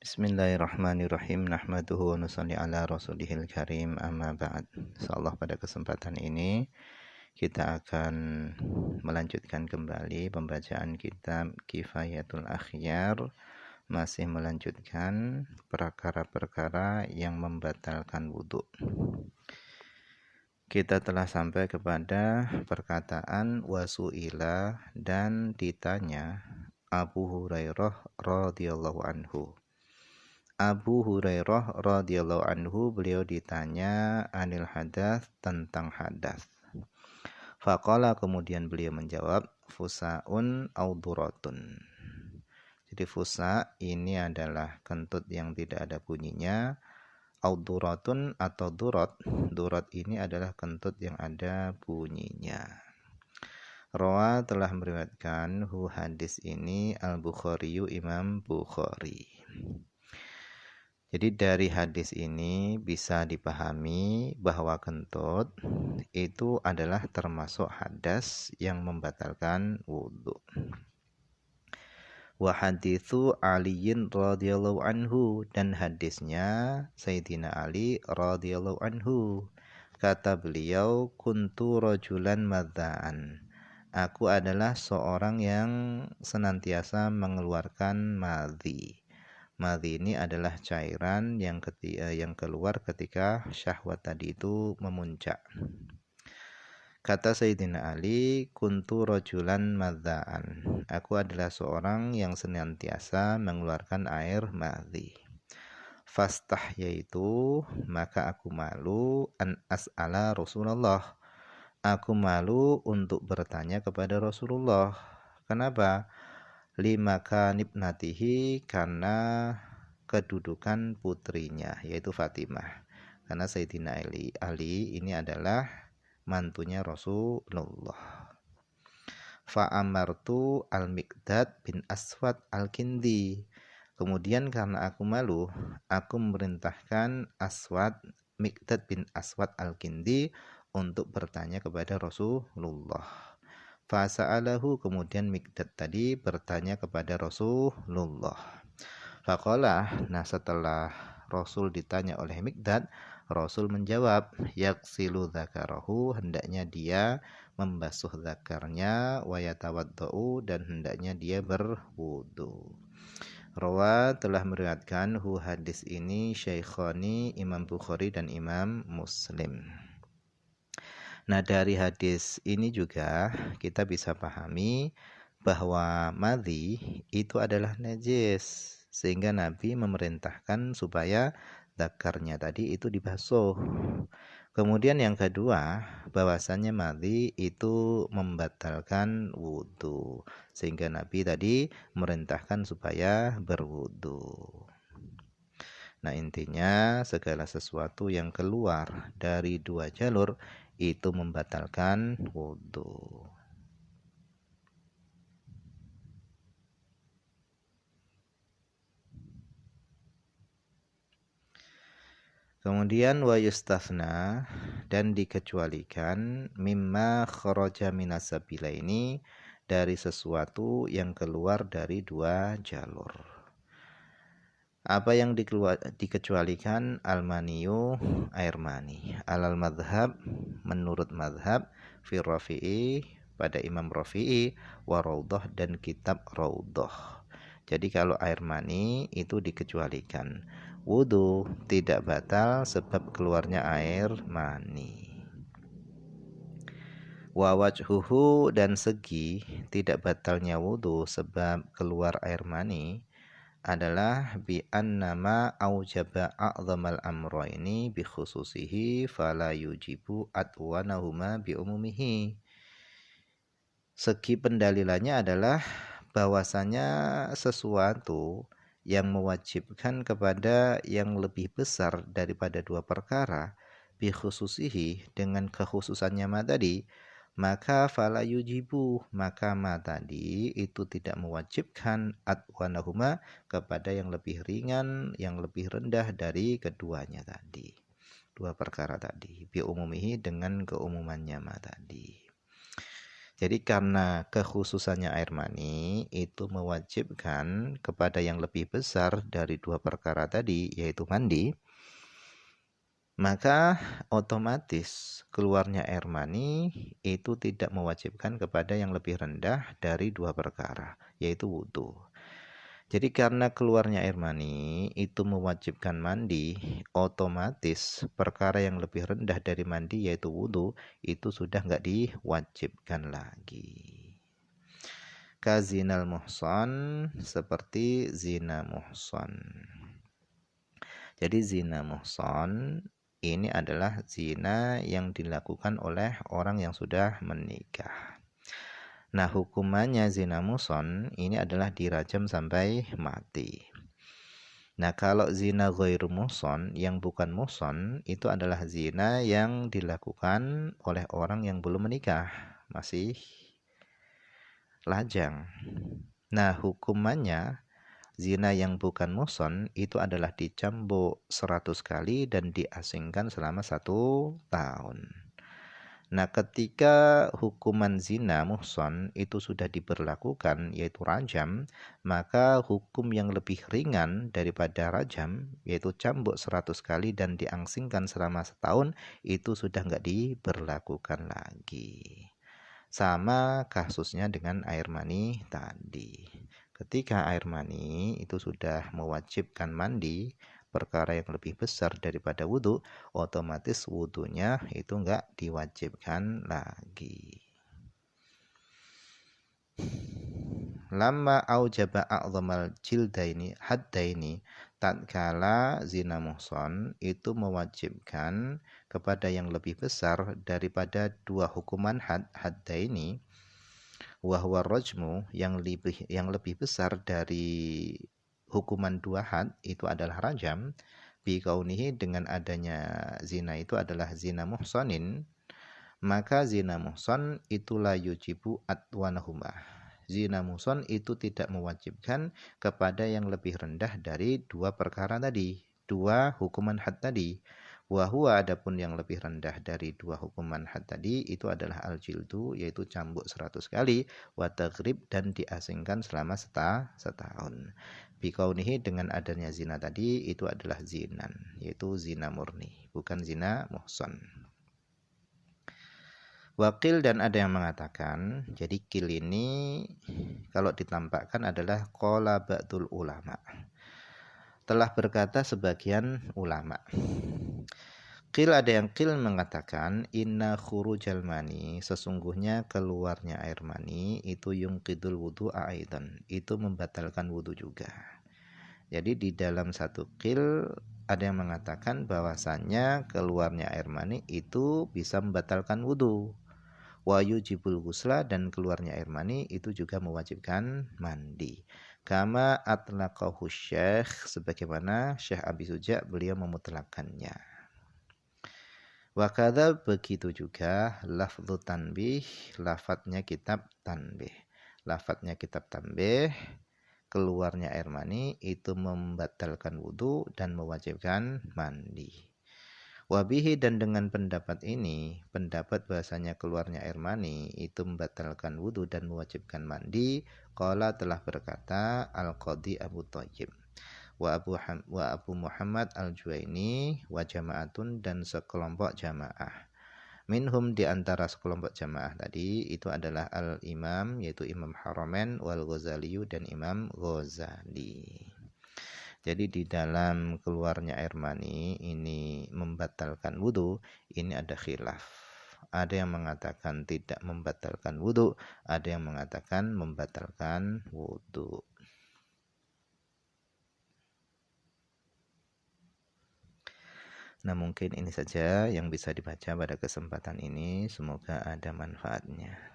Bismillahirrahmanirrahim. Nahmaduhu wa nusalli ala rasulihil karim, amma ba'd. Insyaallah pada kesempatan ini kita akan melanjutkan kembali pembacaan kitab Kifayatul Akhyar, masih melanjutkan perkara-perkara yang membatalkan wudhu. Kita telah sampai kepada perkataan wasu'ila, dan ditanya Abu Hurairah radhiyallahu anhu. Abu Hurairah radhiyallahu anhu, beliau ditanya anil hadas, tentang hadas. Faqala, kemudian beliau menjawab, fusaun au duratun. Jadi fusa ini adalah kentut yang tidak ada bunyinya, au duratun atau durat. Durat ini adalah kentut yang ada bunyinya. Rawa telah meriwayatkan hadis ini Al-Bukhari, Imam Bukhari. Jadi dari hadis ini bisa dipahami bahwa kentut itu adalah termasuk hadas yang membatalkan wudhu. Wa haditsu Aliin radhiyallahu anhu, dan hadisnya Sayyidina Ali radhiyallahu anhu. Kata beliau, kuntu rajulan madza'an. Aku adalah seorang yang senantiasa mengeluarkan madhi. Madhi ini adalah cairan yang keluar ketika syahwat tadi itu memuncak. Kata Sayyidina Ali, kuntu rajulan madza'an. Aku adalah seorang yang senantiasa mengeluarkan air madhi. Fastah, yaitu maka aku malu an as'ala Rasulullah. Aku malu untuk bertanya kepada Rasulullah. Kenapa? Lima kanibnatihi, karena kedudukan putrinya, yaitu Fatimah. Karena Sayyidina Ali ini adalah mantunya Rasulullah. Fa'amartu al-Miqdad bin Aswad al-Kindi. Kemudian karena aku malu, aku memerintahkan Miqdad bin Aswad al-Kindi untuk bertanya kepada Rasulullah. Fasa'alahu, kemudian Miqdad tadi bertanya kepada Rasulullah. Faqala, nah setelah Rasul ditanya oleh Miqdad, Rasul menjawab, yaksilu dzakarahu, hendaknya dia membasuh zakarnya, wa yatawaddau, dan hendaknya dia berwudu. Rawa telah meriwayatkan hadis ini Syaikhani, Imam Bukhari dan Imam Muslim. Nah, dari hadis ini juga kita bisa pahami bahwa madhi itu adalah najis, sehingga Nabi memerintahkan supaya zakarnya tadi itu dibasuh. Kemudian yang kedua, bahwasannya madhi itu membatalkan wudhu, sehingga Nabi tadi memerintahkan supaya berwudhu. Nah, intinya segala sesuatu yang keluar dari dua jalur itu membatalkan wudhu. Kemudian wa yustafna, dan dikecualikan mimma kharaja minas sabilaini, dari sesuatu yang keluar dari dua jalur. Apa yang dikecualikan? Al-maniyu, air mani. Alal madhab, menurut madhab, fi Rafi'i, pada Imam Rafi'i, wa Raudhah, dan kitab Raudhah. Jadi kalau air mani itu dikecualikan. Wudu tidak batal sebab keluarnya air mani. Wa wajhuhu, dan segi tidak batalnya wudu sebab keluar air mani adalah bi annama aujaba a'dhamal amrayni bi khususihi fala yujibu atwanahuma bi umumihi. Segi pendalilannya adalah bahwasanya sesuatu yang mewajibkan kepada yang lebih besar daripada dua perkara bi khususihi, dengan kekhususannya tadi, maka fala yujibu, maka ma tadi itu tidak mewajibkan atwanahuma, kepada yang lebih ringan, yang lebih rendah dari keduanya tadi, dua perkara tadi, bi umumihi, dengan keumumannya ma tadi. Jadi karena kekhususannya air mani itu mewajibkan kepada yang lebih besar dari dua perkara tadi, yaitu mandi, maka otomatis keluarnya air mani itu tidak mewajibkan kepada yang lebih rendah dari dua perkara, yaitu wudhu. Jadi karena keluarnya air mani itu mewajibkan mandi, otomatis perkara yang lebih rendah dari mandi yaitu wudhu itu sudah nggak diwajibkan lagi. Kazinal muhson, seperti zina muhson. Jadi zina muhson ini adalah zina yang dilakukan oleh orang yang sudah menikah. Nah, hukumannya zina muhson ini adalah dirajam sampai mati. Nah, kalau zina ghairu muhson, yang bukan muhson, itu adalah zina yang dilakukan oleh orang yang belum menikah, masih lajang. Nah, hukumannya zina yang bukan muhson itu adalah dicambuk 100 kali dan diasingkan selama 1 tahun. Nah, ketika hukuman zina muhson itu sudah diberlakukan, yaitu rajam, maka hukum yang lebih ringan daripada rajam, yaitu cambuk 100 kali dan diasingkan selama 1 tahun, itu sudah nggak diberlakukan lagi. Sama kasusnya dengan air mani tadi. Ketika air mani itu sudah mewajibkan mandi, perkara yang lebih besar daripada wudhu, otomatis wudhunya itu enggak diwajibkan lagi. Lama aujaba a'zamal jildaini haddaini, tatkala zina muhson itu mewajibkan kepada yang lebih besar daripada dua hukuman haddaini, wahwa rajmu, yang lebih besar dari hukuman 2 had itu adalah rajam, biqaunihi, dengan adanya zina itu adalah zina muhsonin, maka zina muhson itu la yujibu atwanahuma. Zina muhson itu tidak mewajibkan kepada yang lebih rendah dari dua perkara tadi, dua hukuman had tadi. Wahua, adapun yang lebih rendah dari dua hukuman had tadi itu adalah al-jildu, yaitu cambuk 100 kali, wa taghrib, dan diasingkan selama setahun. Bikaunihi, dengan adanya zina tadi itu adalah zinan, yaitu zina murni, bukan zina muhson. Wakil, dan ada yang mengatakan, jadi kil ini kalau ditampakkan adalah qala ba'dul ulama. Telah berkata sebagian ulama. Qil, ada yang qil mengatakan, inna khurujal mani, sesungguhnya keluarnya air mani itu yungqidul wudu'a aidan, itu membatalkan wudu juga. Jadi di dalam satu qil ada yang mengatakan bahwasannya keluarnya air mani itu bisa membatalkan wudu. Wa yujibul ghusla, dan keluarnya air mani itu juga mewajibkan mandi. Kama atlaqahu syekh, sebagaimana Syekh Abi Suja beliau memutlakkannya. Wakadha, begitu juga lafdhu tanbih, lafadznya kitab tanbih. Lafadznya kitab tanbih, keluarnya air mani itu membatalkan wudu dan mewajibkan mandi. Wabihi, dan dengan pendapat ini, pendapat bahasanya keluarnya air mani itu membatalkan wudu dan mewajibkan mandi, qala, telah berkata Al-Qadhi Abu Thayyib, wa Abu Muhammad Al-Juwaini, wa jama'atun, dan sekelompok jamaah. Minhum, di antara sekelompok jamaah tadi itu adalah Al-Imam, yaitu Imam Haramain, wal Ghazali, dan Imam Ghazali. Jadi di dalam keluarnya air mani ini membatalkan wudu, ini ada khilaf. Ada yang mengatakan tidak membatalkan wudu, ada yang mengatakan membatalkan wudu. Nah, mungkin ini saja yang bisa dibaca pada kesempatan ini. Semoga ada manfaatnya.